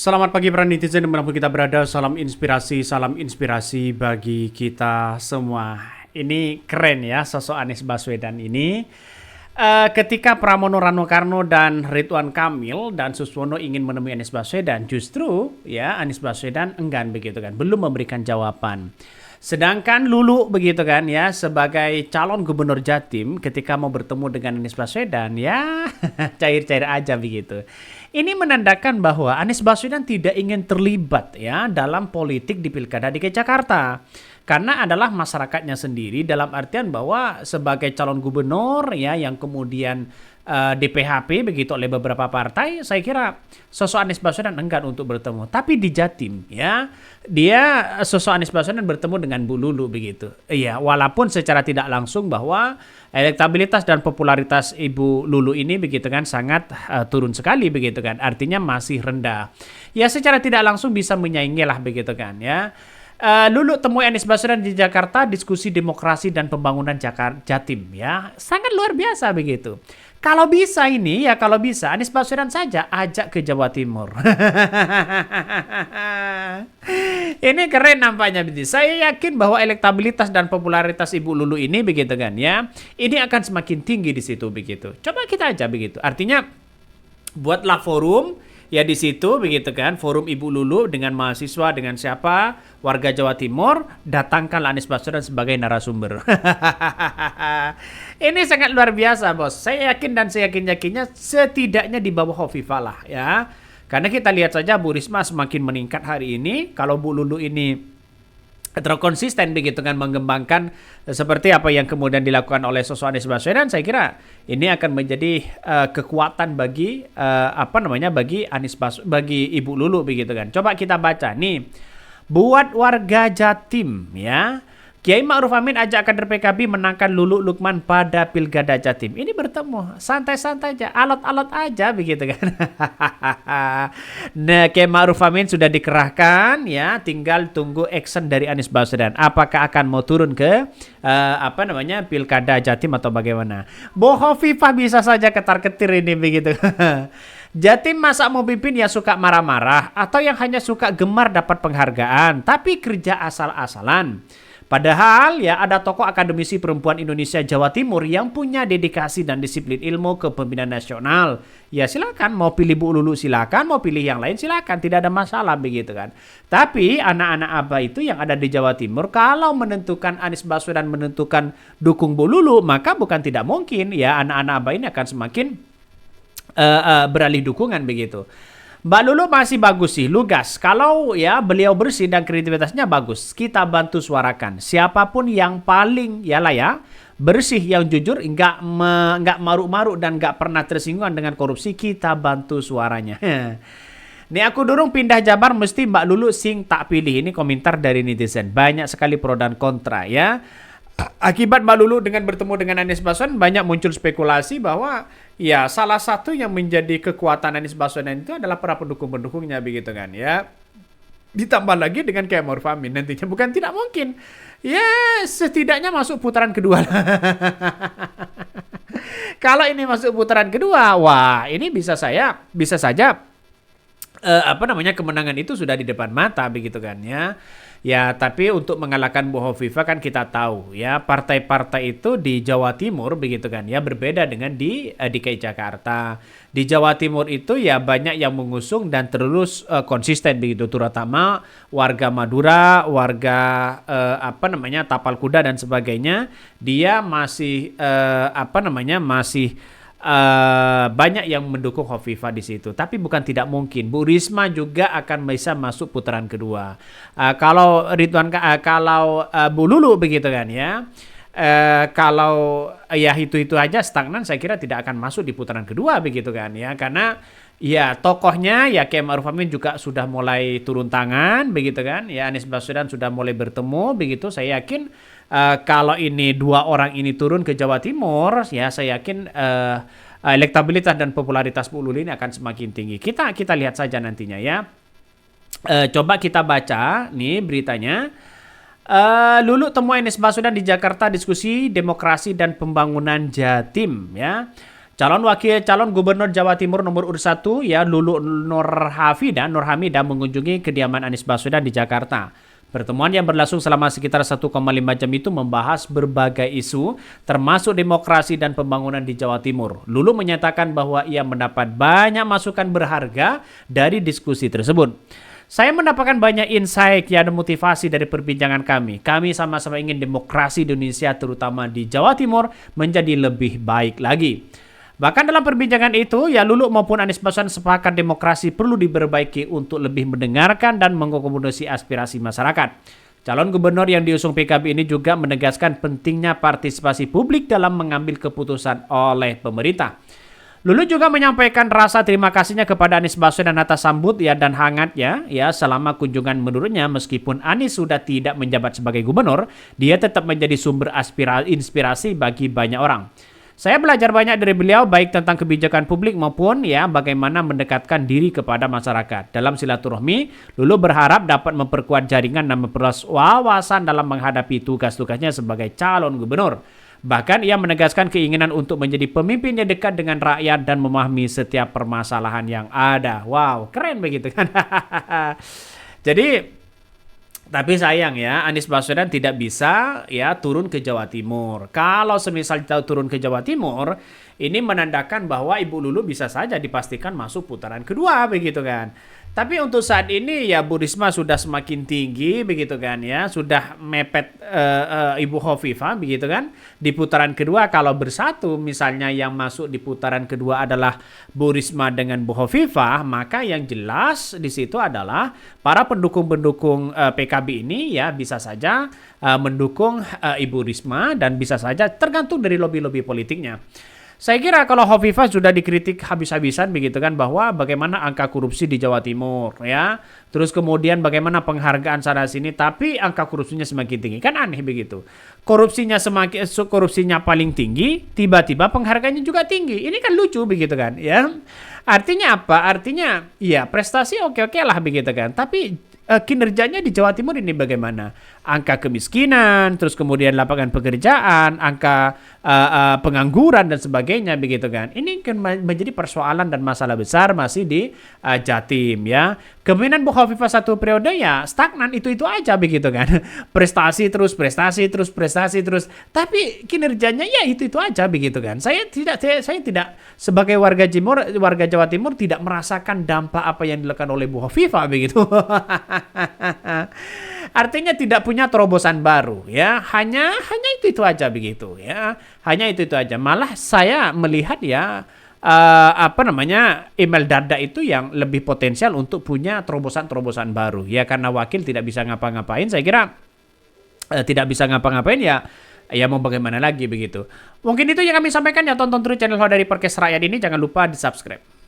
Selamat pagi para netizen dimanapun kita berada, salam inspirasi bagi kita semua. Ini keren ya sosok Anies Baswedan ini. Ketika Pramono Rano-Karno dan Ridwan Kamil dan Suswono ingin menemui Anies Baswedan, justru ya Anies Baswedan enggan begitu kan, belum memberikan jawaban. Sedangkan Lulu begitu kan ya sebagai calon gubernur Jatim ketika mau bertemu dengan Anies Baswedan ya cair-cair aja begitu. Ini menandakan bahwa Anies Baswedan tidak ingin terlibat ya dalam politik di Pilkada DKI Jakarta. Karena adalah masyarakatnya sendiri dalam artian bahwa sebagai calon gubernur ya yang kemudian di PHP begitu oleh beberapa partai, saya kira sosok Anies Baswedan enggan untuk bertemu. Tapi di Jatim ya, dia sosok Anies Baswedan bertemu dengan Bu Lulu begitu. Iya, walaupun secara tidak langsung bahwa elektabilitas dan popularitas Ibu Lulu ini begitu kan sangat turun sekali begitu kan. Artinya masih rendah. Ya secara tidak langsung bisa menyaingi lah begitu kan ya. Lulu temui Anies Baswedan di Jakarta, diskusi demokrasi dan pembangunan Jatim ya. Sangat luar biasa begitu. Kalau bisa ini ya kalau bisa Anies Baswedan saja ajak ke Jawa Timur. Ini keren nampaknya begitu. Saya yakin bahwa elektabilitas dan popularitas Ibu Lulu ini begitu kan ya. Ini akan semakin tinggi di situ begitu. Coba kita aja begitu. Artinya buatlah forum ya di situ begitu kan, forum Ibu Lulu dengan mahasiswa, dengan siapa, warga Jawa Timur, datangkan Anies Baswedan sebagai narasumber. Ini sangat luar biasa, Bos. Saya yakin dan saya yakin-yakinnya setidaknya di bawah Hovifah lah ya. Karena kita lihat saja Bu Risma semakin meningkat hari ini, kalau Bu Lulu ini terus konsisten begitu kan mengembangkan seperti apa yang kemudian dilakukan oleh sosok Anies Baswedan, saya kira ini akan menjadi kekuatan bagi bagi Ibu Lulu begitu kan. Coba kita baca nih, buat warga Jatim ya. Kiai Ma'ruf Amin ajak kader PKB menangkan Lulu Lukman pada Pilkada Jatim. Ini bertemu santai-santai aja, alot-alot aja begitu kan. Nah, Kiai Ma'ruf Amin sudah dikerahkan ya, tinggal tunggu action dari Anies Baswedan. Apakah akan mau turun ke Pilkada Jatim atau bagaimana? Hovifah bisa saja ketar-ketir ini begitu. Jatim masa mau pimpin ya suka marah-marah atau yang hanya suka gemar dapat penghargaan, tapi kerja asal-asalan. Padahal ya ada tokoh akademisi perempuan Indonesia Jawa Timur yang punya dedikasi dan disiplin ilmu kepemimpinan nasional. Ya silakan mau pilih Bu Lulu silakan, mau pilih yang lain silakan, tidak ada masalah begitu kan. Tapi anak-anak Aba itu yang ada di Jawa Timur kalau menentukan Anies Baswedan menentukan dukung Bu Lulu, maka bukan tidak mungkin ya anak-anak Aba ini akan semakin beralih dukungan begitu. Mbak Lulu masih bagus sih, lugas. Kalau ya beliau bersih dan kredibilitasnya bagus, kita bantu suarakan. Siapapun yang paling bersih, yang jujur, nggak maruk-maruk dan nggak pernah tersinggung dengan korupsi, kita bantu suaranya. Nih aku dorong pindah Jabar mesti Mbak Lulu sing tak pilih. Ini komentar dari netizen. Banyak sekali pro dan kontra ya. Akibat Mbak Lulu dengan bertemu dengan Anies Baswedan banyak muncul spekulasi bahwa ya salah satu yang menjadi kekuatan Anies Baswedan itu adalah para pendukung-pendukungnya begitu kan ya. Ditambah lagi dengan Kiai Ma'ruf Amin nantinya bukan tidak mungkin. Ya setidaknya masuk putaran kedua. Kalau ini masuk putaran kedua, wah ini bisa saja kemenangan itu sudah di depan mata begitu kan ya. Ya, tapi untuk mengalahkan Bu Hovifah kan kita tahu ya partai-partai itu di Jawa Timur begitu kan ya berbeda dengan di DKI Jakarta. Di Jawa Timur itu ya banyak yang mengusung dan terus konsisten begitu terutama warga Madura, warga Tapal Kuda dan sebagainya. Dia masih banyak yang mendukung Hovifah di situ, tapi bukan tidak mungkin Bu Risma juga akan bisa masuk putaran kedua. Kalau Bu Lulu begitu kan ya, kalau ya itu aja stagnan, saya kira tidak akan masuk di putaran kedua begitu kan ya, karena ya tokohnya ya Kiai Ma'ruf Amin juga sudah mulai turun tangan begitu kan ya, Anies Baswedan sudah mulai bertemu begitu. Saya yakin kalau ini dua orang ini turun ke Jawa Timur ya saya yakin elektabilitas dan popularitas Bu Lulu ini akan semakin tinggi. Kita lihat saja nantinya ya. Coba kita baca nih beritanya. Lulu temui Anies Baswedan di Jakarta diskusi demokrasi dan pembangunan Jatim ya. Calon Gubernur Jawa Timur nomor urut 1 ya Lulu Nurhamidah mengunjungi kediaman Anies Baswedan di Jakarta. Pertemuan yang berlangsung selama sekitar 1,5 jam itu membahas berbagai isu, termasuk demokrasi dan pembangunan di Jawa Timur. Lulu menyatakan bahwa ia mendapat banyak masukan berharga dari diskusi tersebut. Saya mendapatkan banyak insight dan motivasi dari perbincangan kami. Kami sama-sama ingin demokrasi di Indonesia, terutama di Jawa Timur, menjadi lebih baik lagi. Bahkan dalam perbincangan itu, ya Lulu maupun Anies Baswedan sepakat demokrasi perlu diperbaiki untuk lebih mendengarkan dan mengakomodasi aspirasi masyarakat. Calon gubernur yang diusung PKB ini juga menegaskan pentingnya partisipasi publik dalam mengambil keputusan oleh pemerintah. Lulu juga menyampaikan rasa terima kasihnya kepada Anies Baswedan atas sambut dan hangatnya selama kunjungan. Menurutnya meskipun Anies sudah tidak menjabat sebagai gubernur, dia tetap menjadi sumber inspirasi bagi banyak orang. Saya belajar banyak dari beliau baik tentang kebijakan publik maupun bagaimana mendekatkan diri kepada masyarakat. Dalam silaturahmi, Lulu berharap dapat memperkuat jaringan dan memperluas wawasan dalam menghadapi tugas-tugasnya sebagai calon gubernur. Bahkan ia menegaskan keinginan untuk menjadi pemimpin yang dekat dengan rakyat dan memahami setiap permasalahan yang ada. Wow, keren begitu kan? Jadi tapi sayang Anies Baswedan tidak bisa turun ke Jawa Timur. Kalau semisal turun ke Jawa Timur, ini menandakan bahwa Ibu Lulu bisa saja dipastikan masuk putaran kedua begitu kan. Tapi untuk saat ini Bu Risma sudah semakin tinggi begitu kan sudah mepet Ibu Khofifah begitu kan. Di putaran kedua kalau bersatu misalnya yang masuk di putaran kedua adalah Bu Risma dengan Bu Khofifah, maka yang jelas di situ adalah para pendukung-pendukung PKB ini bisa saja mendukung Ibu Risma dan bisa saja tergantung dari lobby-lobby politiknya. Saya kira kalau Khofifah sudah dikritik habis-habisan begitu kan bahwa bagaimana angka korupsi di Jawa Timur terus kemudian bagaimana penghargaan sana sini tapi angka korupsinya semakin tinggi, kan aneh begitu. Korupsinya paling tinggi, tiba-tiba penghargaannya juga tinggi. Ini kan lucu begitu kan Artinya apa? Artinya prestasi oke-oke lah begitu kan. Tapi kinerjanya di Jawa Timur ini bagaimana? Angka kemiskinan, terus kemudian lapangan pekerjaan, angka pengangguran dan sebagainya begitu kan. Ini kan menjadi persoalan dan masalah besar masih di Jatim Kemungkinan Bu Khofifah satu periode stagnan itu aja begitu kan. Prestasi terus. Tapi kinerjanya itu aja begitu kan. Saya tidak sebagai warga Jawa Timur tidak merasakan dampak apa yang dilakukan oleh Bu Khofifah begitu. Artinya tidak punya terobosan baru hanya itu aja begitu hanya itu aja. Malah saya melihat Emil Dardak itu yang lebih potensial untuk punya terobosan baru karena wakil tidak bisa ngapa-ngapain. Saya kira tidak bisa ngapa-ngapain mau bagaimana lagi begitu. Mungkin itu yang kami sampaikan tonton terus channel dari Podcast Rakyat ini, jangan lupa di subscribe.